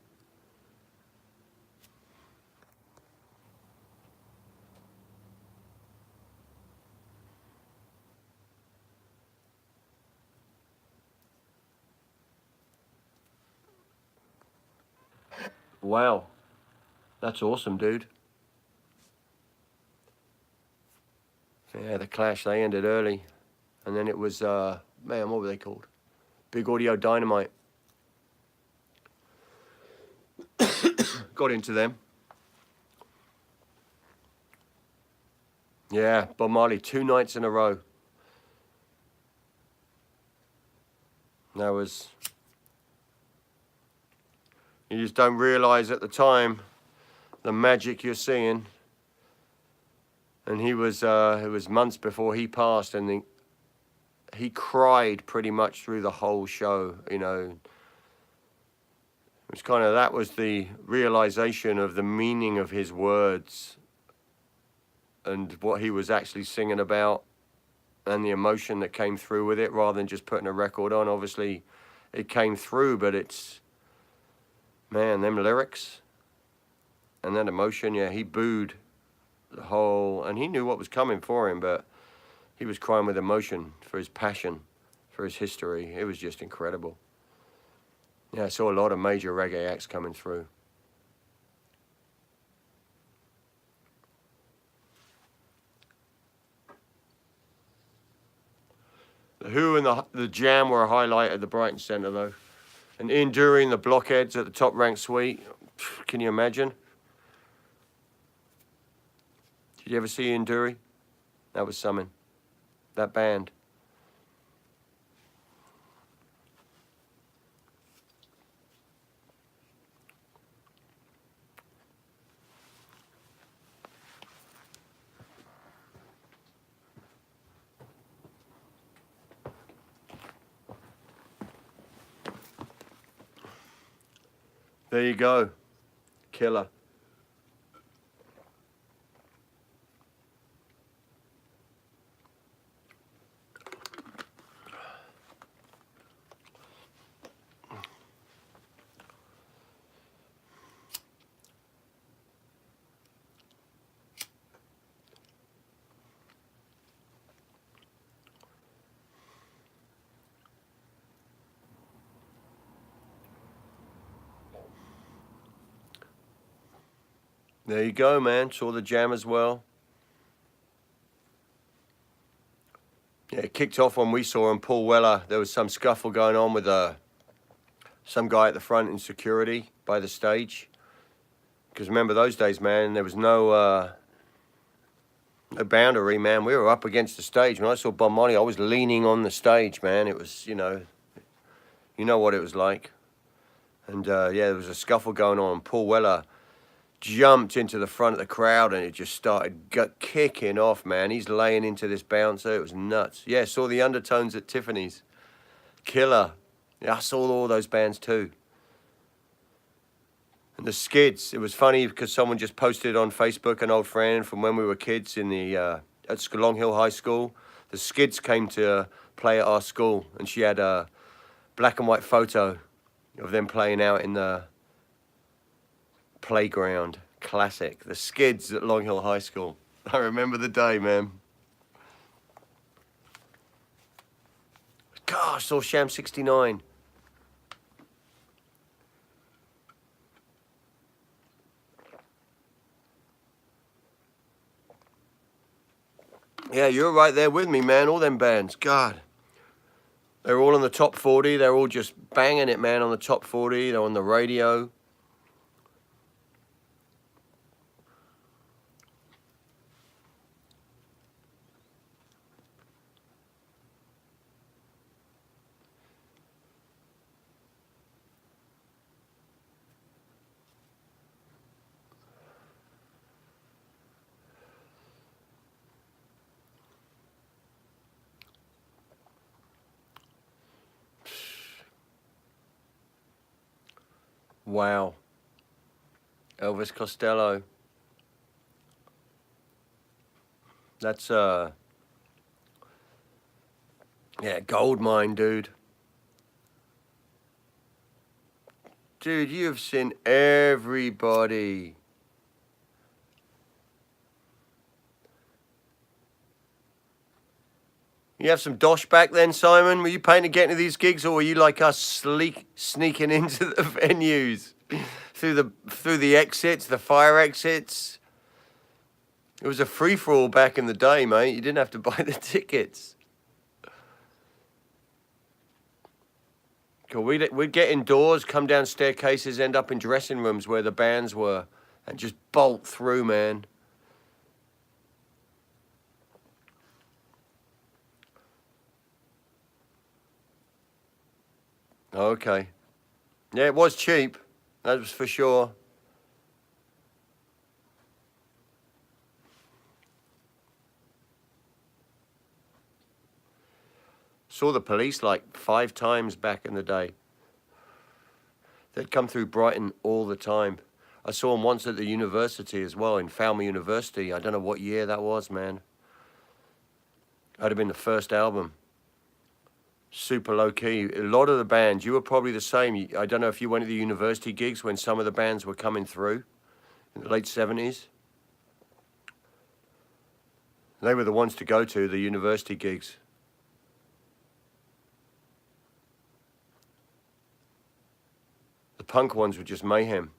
Wow. That's awesome, dude. Yeah, the Clash, they ended early. And then it was, man, what were they called? Big Audio Dynamite. Got into them. Yeah, Bob Marley 2 nights in a row. That was... You just don't realise at the time the magic you're seeing. And he was, it was months before he passed, and he cried pretty much through the whole show, It was kind of, that was the realization of the meaning of his words and what he was actually singing about and the emotion that came through with it rather than just putting a record on. Obviously, it came through, but it's, man, them lyrics and that emotion, yeah, he booed the whole, and he knew what was coming for him, but he was crying with emotion for his passion, for his history. It was just incredible. Yeah, I saw a lot of major reggae acts coming through. The Who and the Jam were a highlight at the Brighton Centre, though. And Enduring, the Blockheads at the Top Rank Suite. Can you imagine? Did you ever see Enduring? That was something. That band. There you go. Killer. There you go, man. Saw the jam as well. Yeah, it kicked off when we saw him, Paul Weller. There was some scuffle going on with some guy at the front in security by the stage. Because remember those days, man, there was no boundary, man. We were up against the stage. When I saw Bon Marley, I was leaning on the stage, man. It was, you know what it was like. And yeah, there was a scuffle going on. Paul Weller jumped into the front of the crowd and it just started kicking off, man. He's laying into this bouncer. It was nuts. Yeah, saw the Undertones at Tiffany's. Killer. Yeah, I saw all those bands too. And the Skids, it was funny because someone just posted on Facebook, an old friend from when we were kids in the at Long Hill High School. The Skids came to play at our school and she had a black and white photo of them playing out in the playground. Classic. The Skids at Long Hill High School. I remember the day, man. Gosh, saw Sham 69. Yeah, you're right there with me, man. All them bands. God. They're all on the top 40. They're all just banging it, man, on the top 40. They're on the radio. Wow. Elvis Costello. That's yeah, gold mine, dude. Dude, you've seen everybody. You have some dosh back then, Simon? Were you paying to get into these gigs, or were you like us sneaking into the venues through the exits, the fire exits? It was a free-for-all back in the day, mate. You didn't have to buy the tickets. Cool. We'd get indoors, come down staircases, end up in dressing rooms where the bands were, and just bolt through, man. Okay. Yeah, it was cheap. That was for sure. Saw the Police like 5 times back in the day. They'd come through Brighton all the time. I saw them once at the university as well, in Falmouth University. I don't know what year that was, man. That'd have been the first album. Super low key. A lot of the bands, you were probably the same. I don't know if you went to the university gigs when some of the bands were coming through in the late 70s. They were the ones to go to, the university gigs. The punk ones were just mayhem.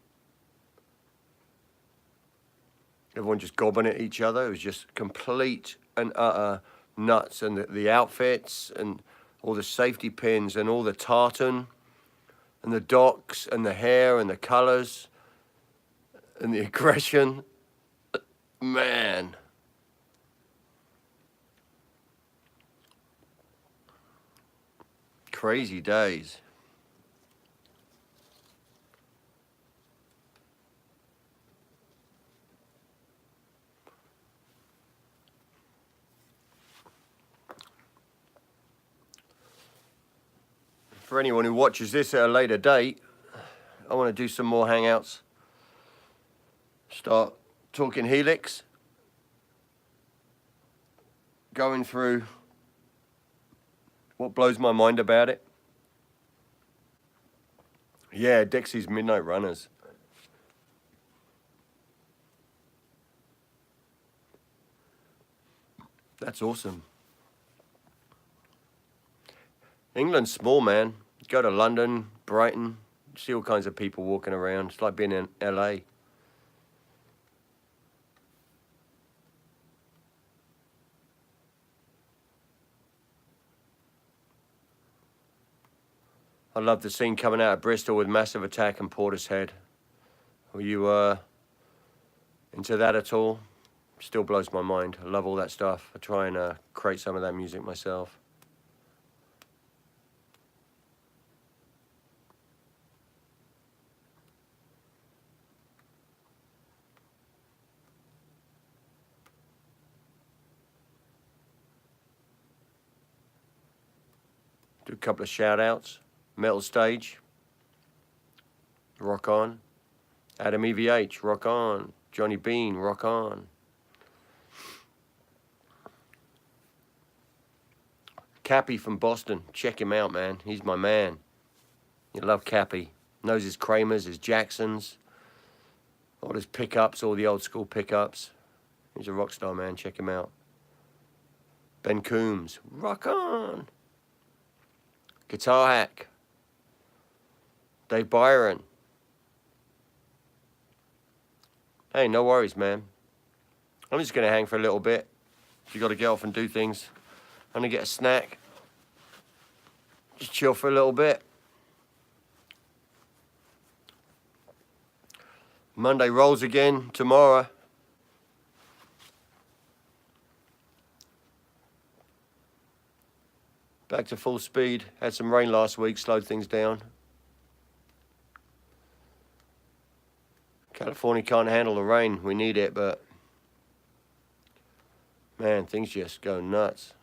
Everyone just gobbing at each other. It was just complete and utter nuts. And the outfits and all the safety pins and all the tartan and the docks and the hair and the colors and the aggression. Man. Crazy days. For anyone who watches this at a later date, I want to do some more hangouts. Start talking Helix. Going through what blows my mind about it. Yeah, Dexy's Midnight Runners. That's awesome. England's small, man. Go to London, Brighton, see all kinds of people walking around. It's like being in LA. I love the scene coming out of Bristol with Massive Attack and Portishead. Were you into that at all? Still blows my mind. I love all that stuff. I try and create some of that music myself. Do a couple of shout outs. Metal Stage, rock on. Adam EVH, rock on. Johnny Bean, rock on. Cappy from Boston, check him out, man. He's my man. You love Cappy. Knows his Kramers, his Jacksons, all his pickups, all the old school pickups. He's a rock star, man. Check him out. Ben Coombs, rock on. Guitar Hack. Dave Byron. Hey, no worries, man. I'm just going to hang for a little bit. If you got to get off and do things, I'm going to get a snack. Just chill for a little bit. Monday rolls again tomorrow. Back to full speed. Had some rain last week, slowed things down. California can't handle the rain. We need it, but man, things just go nuts.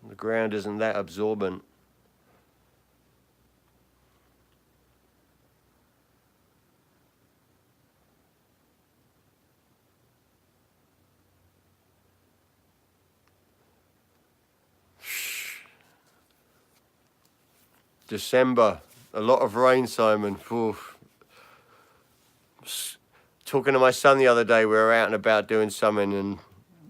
The ground isn't that absorbent. December, a lot of rain, Simon. Oof. Talking to my son the other day, we were out and about doing something and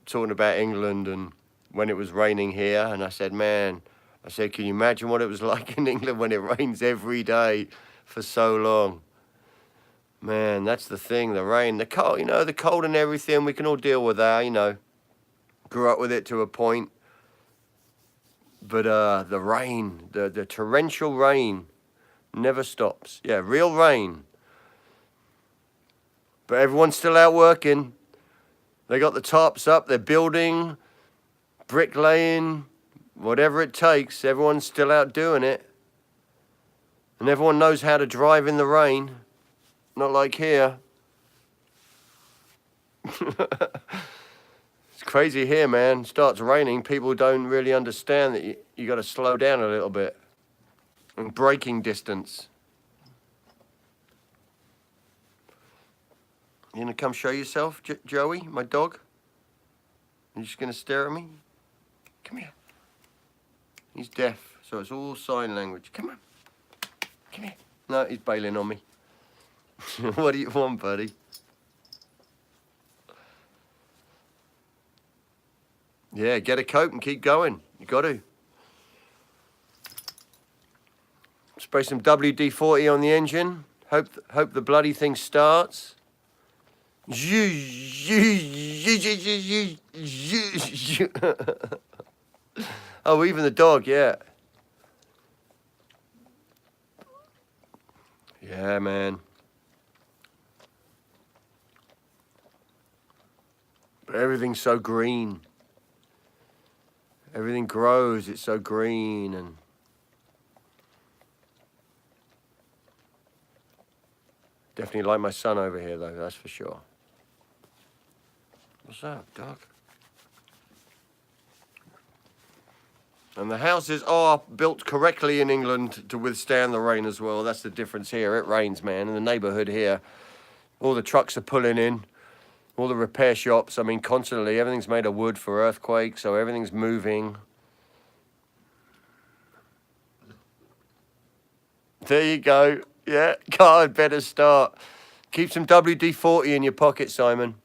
talking about England and when it was raining here. And I said, man, I said, can you imagine what it was like in England when it rains every day for so long? Man, that's the thing, the rain, the cold, you know, the cold and everything, we can all deal with that, you know. Grew up with it to a point. But the rain, the torrential rain never stops. Yeah, real rain. But everyone's still out working. They got the tops up, they're building, bricklaying, whatever it takes. Everyone's still out doing it. And everyone knows how to drive in the rain. Not like here. It's crazy here, man. It starts raining, people don't really understand that you got to slow down a little bit. And braking distance. You gonna come show yourself, Joey, my dog? You just gonna stare at me? Come here. He's deaf, so it's all sign language. Come on. Come here. No, he's bailing on me. What do you want, buddy? Yeah, get a coat and keep going. You got to. Spray some WD-40 on the engine. Hope the bloody thing starts. Oh, even the dog, yeah. Yeah, man. But everything's so green. Everything grows, it's so green and definitely like my son over here though, that's for sure. What's up, dog? And the houses are built correctly in England to withstand the rain as well. That's the difference here. It rains, man. In the neighborhood here, all the trucks are pulling in, all the repair shops. I mean, constantly, everything's made of wood for earthquakes, so everything's moving. There you go. Yeah, God, better start. Keep some WD-40 in your pocket, Simon.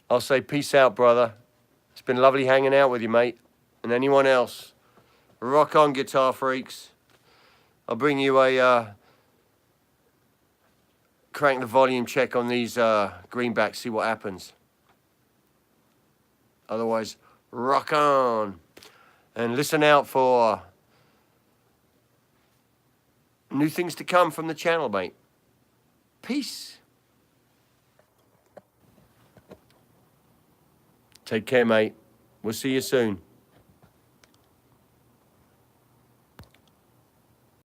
I'll say peace out, brother. It's been lovely hanging out with you, mate. And anyone else, rock on, guitar freaks. I'll bring you a crank the volume check on these Greenbacks, see what happens. Otherwise, rock on. And listen out for new things to come from the channel, mate. Peace. Take care, mate. We'll see you soon.